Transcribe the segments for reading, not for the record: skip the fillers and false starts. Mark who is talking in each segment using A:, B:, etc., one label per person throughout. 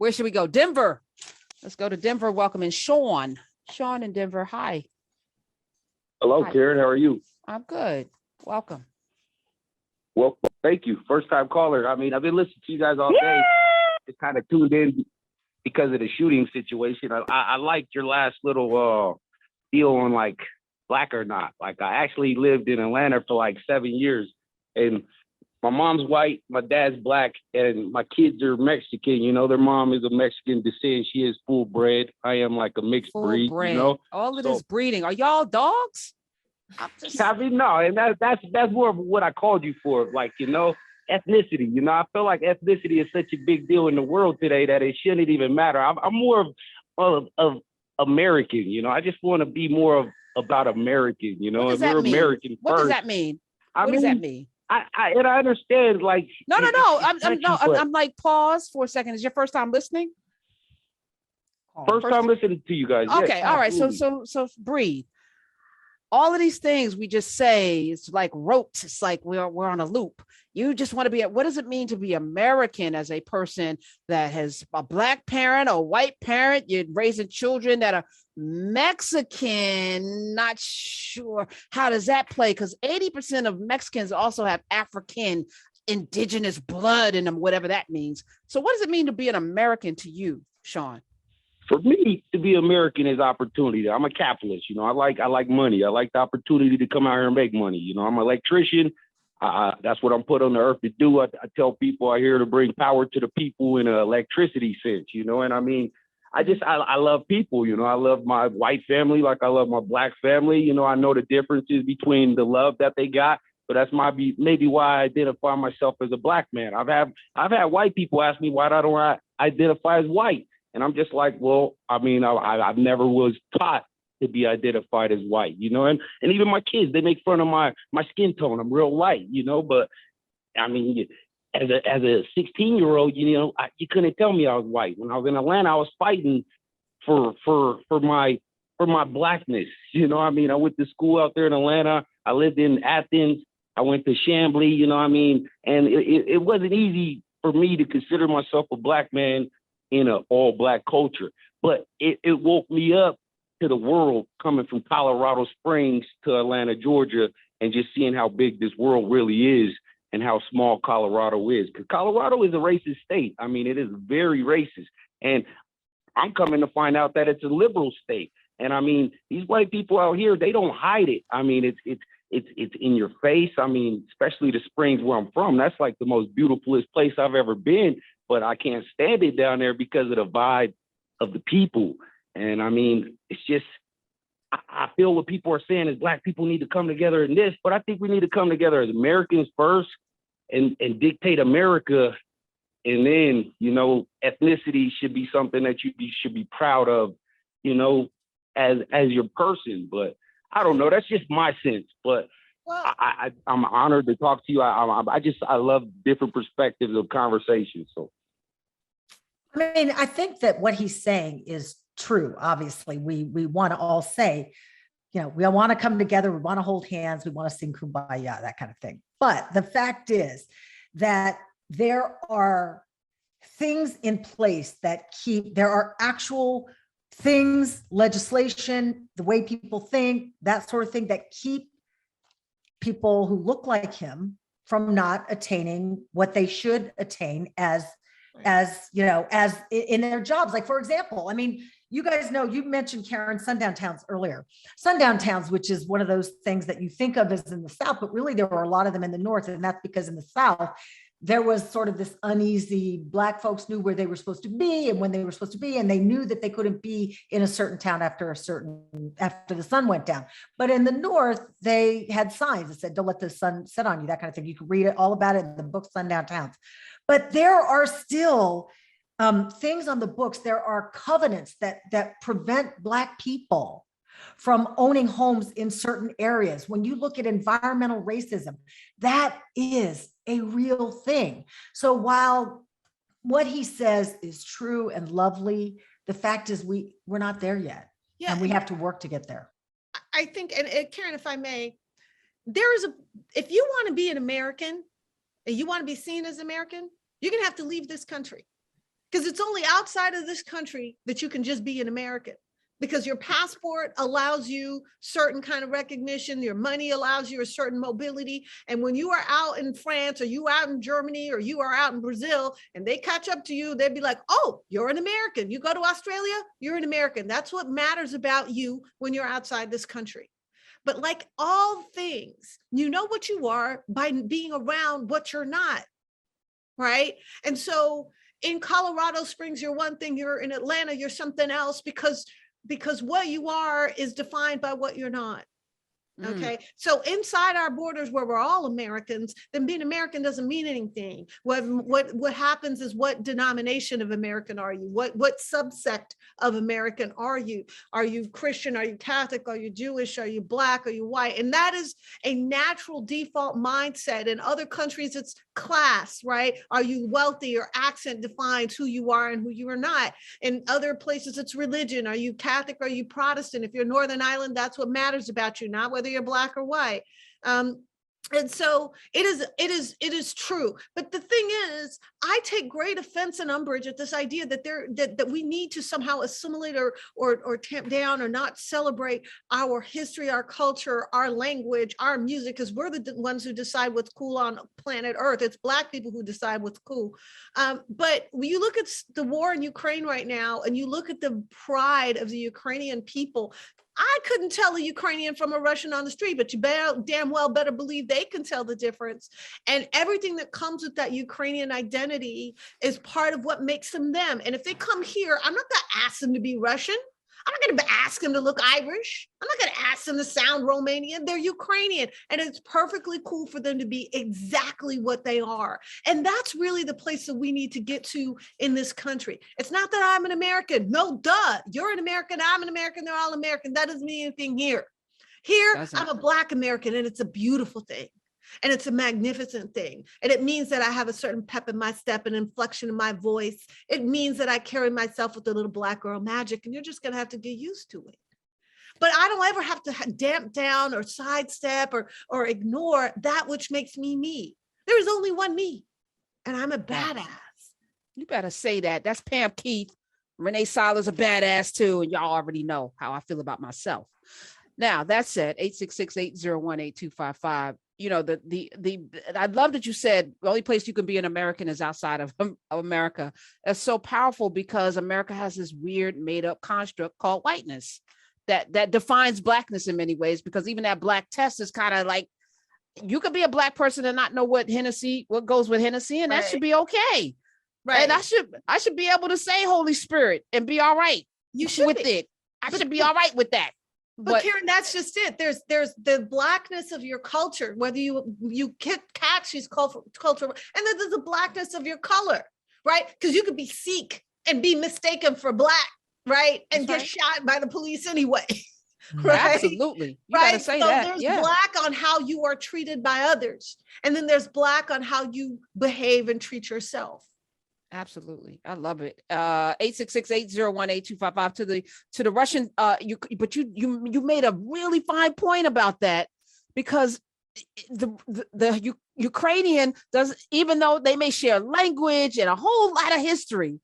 A: Where should we go? Denver. Let's go to Denver. Welcome in Sean. Sean in Denver. Hi.
B: Hello,
A: Hi.
B: Karen. How are you?
A: I'm good. Welcome.
B: Well, thank you. First time caller. I mean, I've been listening to you guys all day. Just kind of tuned in because of the shooting situation. I liked your last little deal on like black or not. Like I actually lived in Atlanta for like 7 years, and my mom's white, my dad's black, and my kids are Mexican. You know, their mom is of Mexican descent. She is full bred. I am like a mixed breed.
A: Breed.
B: You know,
A: all of this breeding. Are y'all dogs?
B: I mean, no, and that's more of what I called you for, like, you know, ethnicity. You know, I feel like ethnicity is such a big deal in the world today that it shouldn't even matter. I'm more of American. You know, I just want to be more about American. You know,
A: What does
B: and we're
A: that mean?
B: American
A: What
B: first.
A: does that mean?
B: What
A: does that mean?
B: I understand, like,
A: No. I'm like, pause for a second. Is your first time listening?
B: First time listening to you guys.
A: Okay,
B: yes,
A: all right.
B: absolutely.
A: So breathe. All of these things we just say, it's like ropes. It's like we're on a loop. You just want to be. What does it mean to be American as a person that has a black parent, a white parent? You're raising children that are Mexican. Not sure how does that play, because 80% of Mexicans also have African indigenous blood in them, whatever that means. So what does it mean to be an American to you, Sean?
B: For me, to be American is opportunity. I'm a capitalist. You know, I like money. I like the opportunity to come out here and make money. You know, I'm an electrician. That's what I'm put on the earth to do. I tell people I'm here to bring power to the people in an electricity sense. You know, and I mean, I love people. You know, I love my white family like I love my black family. You know, I know the differences between the love that they got. But that's maybe why I identify myself as a black man. I've had white people ask me why don't I identify as white. And I'm just like, well, I mean, I never was taught to be identified as white, you know, and even my kids, they make fun of my skin tone. I'm real light, you know, but I mean, as a 16-year-old, you know, you couldn't tell me I was white. When I was in Atlanta, I was fighting for my blackness. You know, I mean, I went to school out there in Atlanta. I lived in Athens. I went to Chambly, you know what I mean? And it wasn't easy for me to consider myself a black man in an all black culture, but it woke me up to the world, coming from Colorado Springs to Atlanta, Georgia, and just seeing how big this world really is and how small Colorado is. Because Colorado is a racist state. I mean, it is very racist. And I'm coming to find out that it's a liberal state. And I mean, these white people out here, they don't hide it. I mean, it's in your face. I mean, especially the Springs where I'm from. That's like the most beautifulest place I've ever been. But I can't stand it down there because of the vibe of the people. And I mean, it's just, I feel what people are saying is black people need to come together in this, but I think we need to come together as Americans first and dictate America. And then, you know, ethnicity should be something that you should be proud of, you know, as your person. But I don't know, that's just my sense. But well, I'm honored to talk to you. I love different perspectives of conversation. So,
C: I mean, I think that what he's saying is true. Obviously, we want to all say, you know, we all want to come together. We want to hold hands. We want to sing Kumbaya, that kind of thing. But the fact is that there are things in place that there are actual things, legislation, the way people think, that sort of thing that keep people who look like him from not attaining what they should attain as you know, as in their jobs. Like, for example, I mean, you guys know, you mentioned, Karen, sundown towns earlier. Sundown towns, which is one of those things that you think of as in the South, but really there were a lot of them in the North. And that's because in the South, there was sort of this uneasy, black folks knew where they were supposed to be and when they were supposed to be, and they knew that they couldn't be in a certain town after the sun went down. But in the North, they had signs that said, don't let the sun set on you, that kind of thing. You can read it all about it in the book Sundown Towns. But there are still things on the books. There are covenants that prevent black people from owning homes in certain areas. When you look at environmental racism, that is a real thing. So while what he says is true and lovely, the fact is we're not there yet. Yeah, and we have to work to get there.
D: I think, and Karen, if I may, if you want to be an American and you want to be seen as American, you're going to have to leave this country. Because it's only outside of this country that you can just be an American, because your passport allows you certain kind of recognition, your money allows you a certain mobility. And when you are out in France, or you out in Germany, or you are out in Brazil, and they catch up to you, they'd be like, oh, you're an American. You go to Australia, you're an American. That's what matters about you when you're outside this country. But like all things, you know what you are by being around what you're not, right? And so in Colorado Springs, you're one thing, you're in Atlanta, you're something else, because what you are is defined by what you're not. Okay. So inside our borders, where we're all Americans, then being American doesn't mean anything. What happens is, what denomination of American are you? What subsect of American are you? Are you Christian? Are you Catholic? Are you Jewish? Are you Black? Are you white? And that is a natural default mindset. In other countries, it's class, right? Are you wealthy? Or accent defines who you are and who you are not. In other places, it's religion. Are you Catholic? Are you Protestant? If you're Northern Ireland, that's what matters about you, not whether you're Black or white. And so it is true. But the thing is, I take great offense and umbrage at this idea that that we need to somehow assimilate or tamp down or not celebrate our history, our culture, our language, our music, because we're the ones who decide what's cool on planet Earth. It's Black people who decide what's cool. But when you look at the war in Ukraine right now, and you look at the pride of the Ukrainian people, I couldn't tell a Ukrainian from a Russian on the street, but you damn well better believe they can tell the difference. And everything that comes with that Ukrainian identity is part of what makes them them. And if they come here, I'm not going to ask them to be Russian. I'm not going to ask them to look Irish. I'm not going to ask them to sound Romanian. They're Ukrainian. And it's perfectly cool for them to be exactly what they are. And that's really the place that we need to get to in this country. It's not that I'm an American. No, duh. You're an American. I'm an American. They're all American. That doesn't mean anything here. Here, I'm a Black American, and it's a beautiful thing. And it's a magnificent thing. And it means that I have a certain pep in my step and inflection in my voice. It means that I carry myself with a little Black girl magic, and you're just going to have to get used to it. But I don't ever have to damp down or sidestep or ignore that which makes me me. There is only one me, and I'm a badass.
A: You better say that. That's Pam Keith. Rene Syler's a badass too, and y'all already know how I feel about myself. Now, that said, 866-801-8255. You know, I love that you said the only place you can be an American is outside of America. That's so powerful, because America has this weird made up construct called whiteness that defines Blackness in many ways, because even that Black test is kind of like, you could be a Black person and not know what goes with Hennessy, and that should be okay. Right. And I should be able to say Holy Spirit and be all right. You should with it. I should be all right with that.
D: But Karen, that's just it. There's the Blackness of your culture, whether you catch these cultural, and then there's the Blackness of your color, right? Because you could be Sikh and be mistaken for Black, right? And get shot by the police anyway. Right?
A: Absolutely. You gotta say that.
D: There's Black on how you are treated by others. And then there's Black on how you behave and treat yourself.
A: Absolutely. I love it. 866-801-8255 to the Russian. You made a really fine point about that, because the Ukrainian does, even though they may share language and a whole lot of history,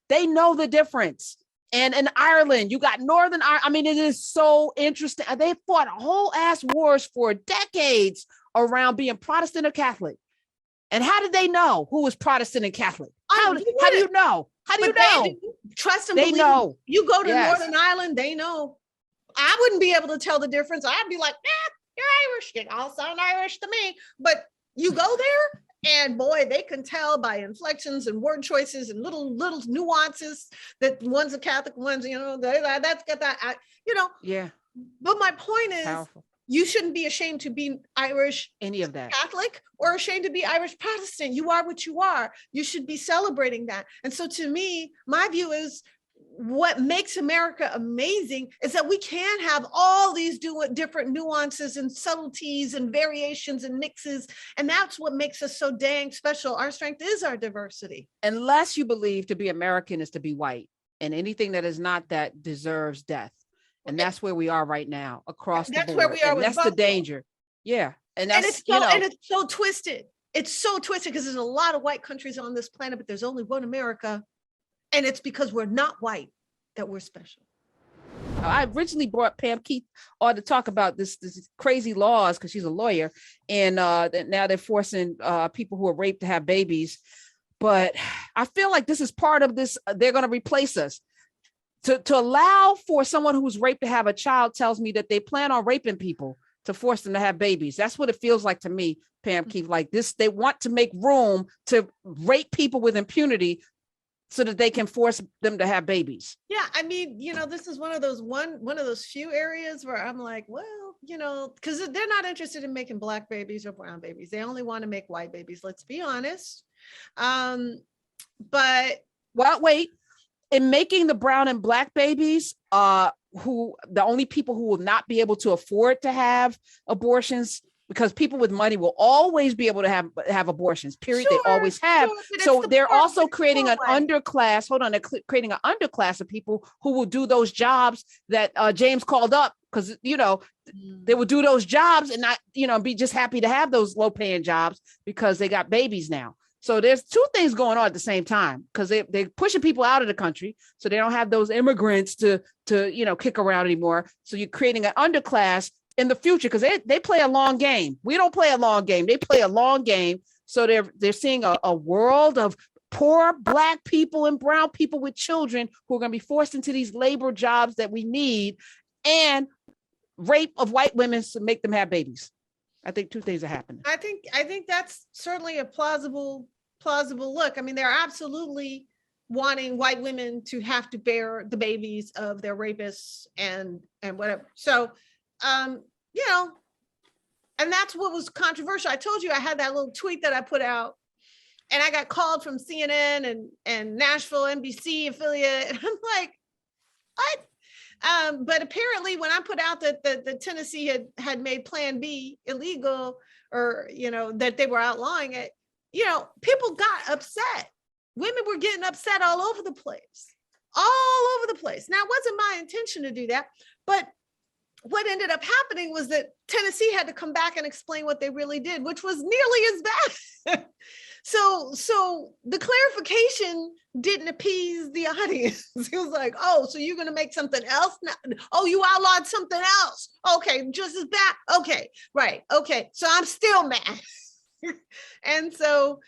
A: they know the difference. And in Ireland, you got Northern Ireland. I mean, it is so interesting. They fought whole ass wars for decades around being Protestant or Catholic. And how did they know who was Protestant and Catholic? How do you know? How do you know?
D: Trust them.
A: They know.
D: You go to Northern Ireland, they know. I wouldn't be able to tell the difference. I'd be like, you're Irish. You all sound Irish to me. But you go there, and boy, they can tell by inflections and word choices and little nuances that one's a Catholic, one's, that's got that,
A: Yeah.
D: But my point is,
A: powerful.
D: You shouldn't be ashamed to be Irish,
A: any of that,
D: Catholic, or ashamed to be Irish Protestant. You are what you are. You should be celebrating that. And so to me, my view is, what makes America amazing is that we can have all these different nuances and subtleties and variations and mixes. And that's what makes us so dang special. Our strength is our diversity.
A: Unless you believe to be American is to be white, and anything that is not that deserves death. And that's where we are right now across the board. That's where we are. And that's the danger. Yeah. And that's,
D: and it's so twisted. It's so twisted, because there's a lot of white countries on this planet, but there's only one America. And it's because we're not white that we're special.
A: I originally brought Pam Keith on to talk about this crazy laws because she's a lawyer, and now they're forcing people who are raped to have babies. But I feel like this is part of this. They're going to replace us. To allow for someone who's raped to have a child tells me that they plan on raping people to force them to have babies. That's what it feels like to me, Pam Keith. Like this, they want to make room to rape people with impunity so that they can force them to have babies.
D: Yeah, I mean, this is one of those few areas where I'm like, well, because they're not interested in making black babies or brown babies. They only want to make white babies. Let's be honest. But
A: well, wait, in making the brown and black babies, who the only people who will not be able to afford to have abortions, because people with money will always be able to have abortions, period.
D: Sure,
A: they always have.
D: Sure,
A: so they're also creating an underclass. Hold on, they're creating an underclass of people who will do those jobs that James called up, because they will do those jobs and not be just happy to have those low paying jobs because they got babies now. So there's two things going on at the same time, because they're pushing people out of the country, so they don't have those immigrants to kick around anymore. So you're creating an underclass in the future, because they play a long game. We don't play a long game. They play a long game. So they're seeing a world of poor black people and brown people with children who are going to be forced into these labor jobs that we need, and rape of white women to make them have babies. I think two things are happening.
D: I think that's certainly a plausible look. I mean, they're absolutely wanting white women to have to bear the babies of their rapists and whatever. So, and that's what was controversial. I told you I had that little tweet that I put out, and I got called from CNN and Nashville NBC affiliate. And I'm like, what? But apparently when I put out that the Tennessee had made Plan B illegal, or, that they were outlawing it, people got upset. Women were getting upset all over the place. Now, it wasn't my intention to do that, but what ended up happening was that Tennessee had to come back and explain what they really did, which was nearly as bad. So the clarification didn't appease the audience. It was like, oh, so you're going to make something else now? Oh, you outlawed something else. Okay, just as bad. Okay, right. Okay, so I'm still mad. And so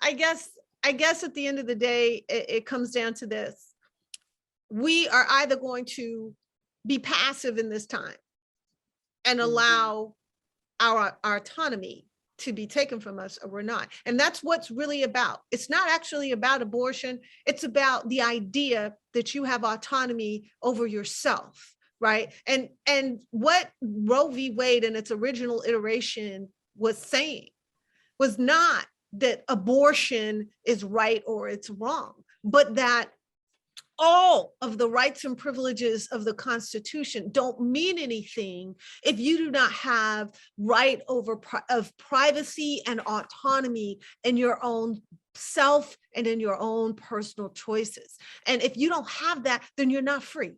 D: I guess at the end of the day, it comes down to this. We are either going to be passive in this time and allow our autonomy to be taken from us, or we're not. And that's what's really about. It's not actually about abortion. It's about the idea that you have autonomy over yourself, right? And what Roe v. Wade in its original iteration was saying was not that abortion is right or it's wrong, but that all of the rights and privileges of the Constitution don't mean anything if you do not have right of privacy and autonomy in your own self and in your own personal choices. And if you don't have that, then you're not free.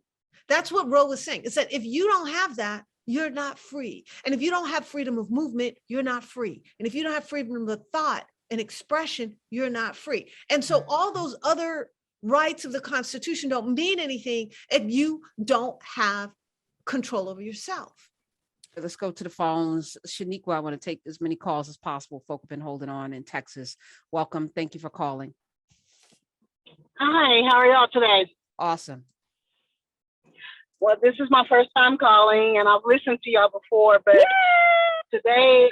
D: That's what Roe was saying. Is that if you don't have that, you're not free. And if you don't have freedom of movement, you're not free. And if you don't have freedom of thought and expression, you're not free. And so all those other rights of the Constitution don't mean anything if you don't have control over yourself.
A: Let's go to the phones. Shaniqua, I want to take as many calls as possible. Folk have been holding on in Texas. Welcome. Thank you for calling.
E: Hi, how are y'all today?
A: Awesome.
E: Well, this is my first time calling, and I've listened to y'all before, but today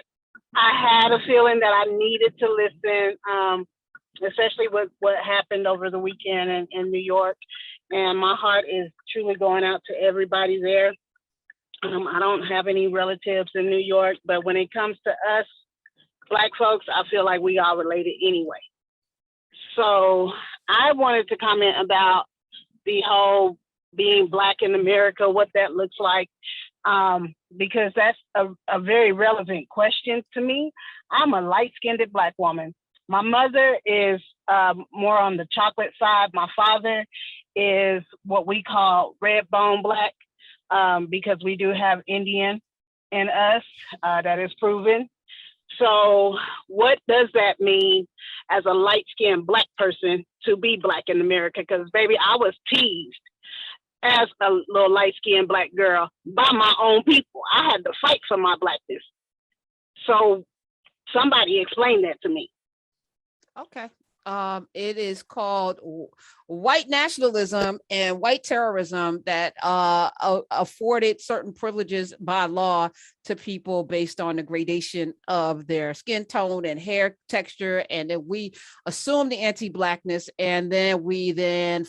E: I had a feeling that I needed to listen, especially with what happened over the weekend in New York. And my heart is truly going out to everybody there. I don't have any relatives in New York, but when it comes to us Black folks, I feel like we are related anyway. So I wanted to comment about the whole being Black in America, what that looks like, because that's a very relevant question to me. I'm a light-skinned Black woman. My mother is more on the chocolate side. My father is what we call red bone Black, because we do have Indian in us, that is proven. So what does that mean as a light-skinned Black person to be Black in America? Because, baby, I was teased as a little light-skinned Black girl by my own people. I had to fight for my Blackness. So somebody explain that to me.
A: Okay. It is called white nationalism and white terrorism that afforded certain privileges by law to people based on the gradation of their skin tone and hair texture. And then we assumed the anti-Blackness, and then we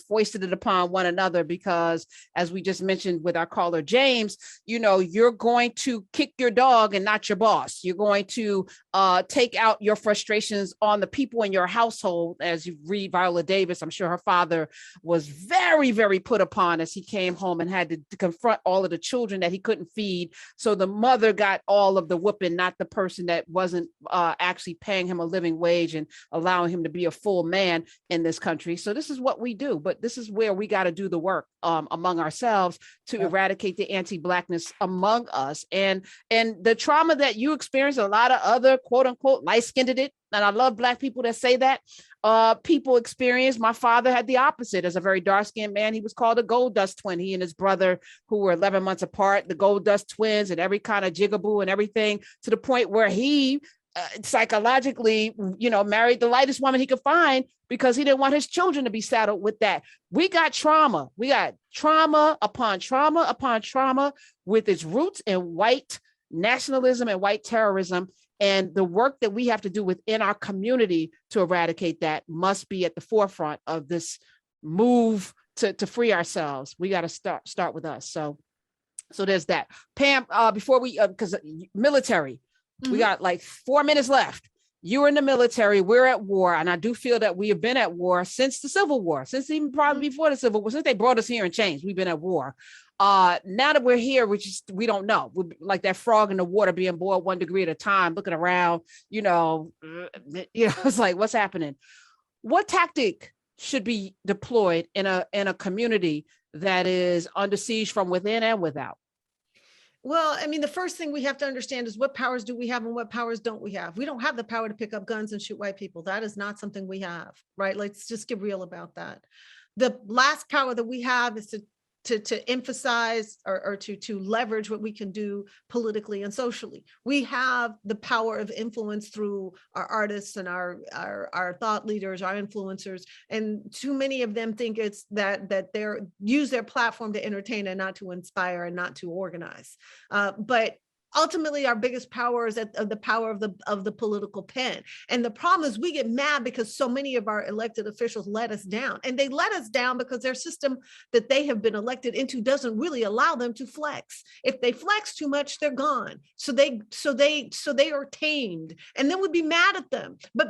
A: foisted it upon one another because, as we just mentioned with our caller, James, you're going to kick your dog and not your boss. You're going to take out your frustrations on the people in your household. As you read Viola Davis, I'm sure her father was very, very put upon as he came home and had to confront all of the children that he couldn't feed. So the mother got all of the whooping, not the person that wasn't actually paying him a living wage and allowing him to be a full man in this country. So this is what we do, but this is where we got to do the work among ourselves to eradicate the anti-Blackness among us. And the trauma that you experience, a lot of other quote unquote light-skinned it, and I love Black people that say that, people experience. My father had the opposite. As a very dark-skinned man, he was called a gold dust twin. He and his brother, who were 11 months apart, the gold dust twins, and every kind of jigaboo and everything, to the point where he psychologically, married the lightest woman he could find because he didn't want his children to be saddled with that. We got trauma. We got trauma upon trauma upon trauma with its roots in white nationalism and white terrorism. And the work that we have to do within our community to eradicate that must be at the forefront of this move to free ourselves. We got to start with us. So there's that. Pam, before we, because military, we got like 4 minutes left. You're in the military, we're at war. And I do feel that we have been at war since the Civil War, since even probably before the Civil War, since they brought us here and changed, we've been at war. Now that we're here, we don't know. We're like that frog in the water being boiled 1 degree at a time, looking around, it's like, what's happening? What tactic should be deployed in a community that is under siege from within and without?
D: Well, I mean, the first thing we have to understand is what powers do we have and what powers don't we have? We don't have the power to pick up guns and shoot white people. That is not something we have, right? Let's just get real about that. The last power that we have is to emphasize or to leverage what we can do politically and socially. We have the power of influence through our artists and our thought leaders, our influencers, and too many of them think it's that they're use their platform to entertain and not to inspire and not to organize. But ultimately, our biggest power is the power of the political pen. And the problem is we get mad because so many of our elected officials let us down. And they let us down because their system that they have been elected into doesn't really allow them to flex. If they flex too much, they're gone. So they are tamed. And then we'd be mad at them. But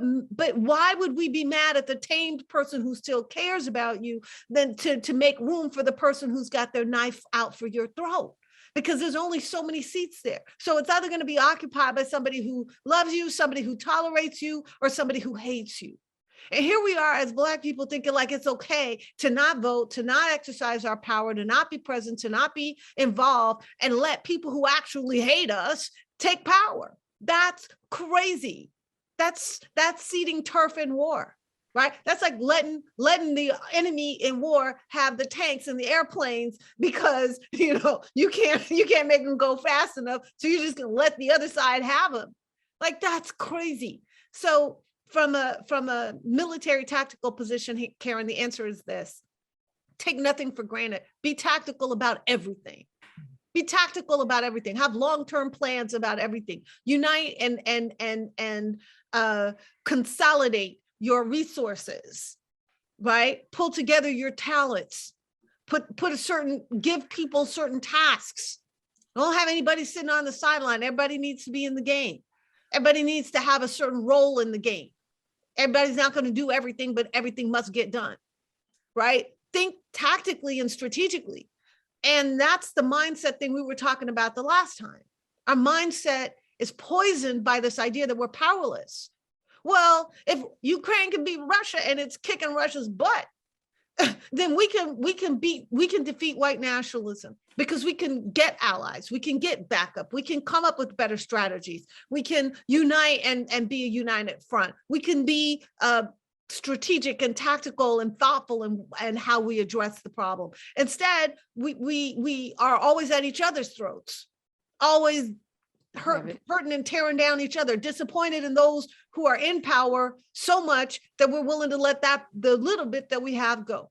D: why would we be mad at the tamed person who still cares about you than to make room for the person who's got their knife out for your throat? Because there's only so many seats there. So it's either going to be occupied by somebody who loves you, somebody who tolerates you, or somebody who hates you. And here we are as Black people thinking like it's okay to not vote, to not exercise our power, to not be present, to not be involved, and let people who actually hate us take power. That's crazy. That's ceding turf in war. Right? That's like letting the enemy in war have the tanks and the airplanes because you can't make them go fast enough. So you're just gonna let the other side have them. Like that's crazy. So from a military tactical position, Karen, the answer is this: take nothing for granted. Be tactical about everything. Be tactical about everything. Have long-term plans about everything. Unite and consolidate your resources, right? Pull together your talents, give people certain tasks. Don't have anybody sitting on the sideline. Everybody needs to be in the game. Everybody needs to have a certain role in the game. Everybody's not going to do everything, but everything must get done, right? Think tactically and strategically. And that's the mindset thing we were talking about the last time. Our mindset is poisoned by this idea that we're powerless. Well, if Ukraine can beat Russia and it's kicking Russia's butt, then we can defeat white nationalism, because we can get allies, we can get backup, we can come up with better strategies, we can unite and be a united front, we can be strategic and tactical and thoughtful and how we address the problem. Instead, we are always at each other's throats, always hurting and tearing down each other, disappointed in those who are in power so much that we're willing to let the little bit that we have go.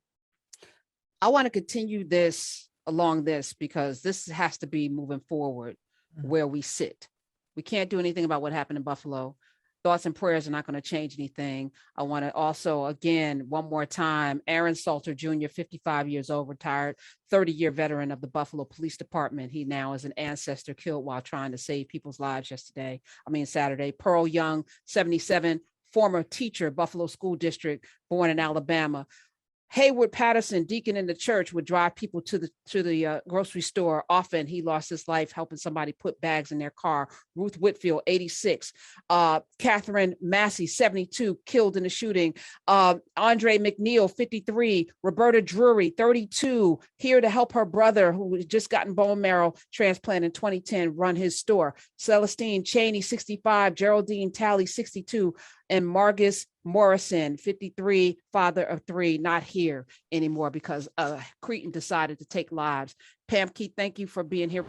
A: I want to continue this along this, because this has to be moving forward where we sit. We can't do anything about what happened in Buffalo. Thoughts and prayers are not going to change anything. I want to also, again, one more time, Aaron Salter Jr., 55 years old, retired, 30-year veteran of the Buffalo Police Department. He now is an ancestor killed while trying to save people's lives Saturday. Pearl Young, 77, former teacher, Buffalo School District, born in Alabama. Hayward Patterson, deacon in the church, would drive people to the grocery store. Often he lost his life helping somebody put bags in their car. Ruth Whitfield, 86. Catherine Massey, 72, killed in a shooting. Andre McNeil, 53. Roberta Drury, 32, here to help her brother, who had just gotten bone marrow transplant in 2010, run his store. Celestine Cheney, 65. Geraldine Talley, 62. And Margus Morrison, 53, father of 3, not here anymore because Cretan decided to take lives. Pam Keith, thank you for being here.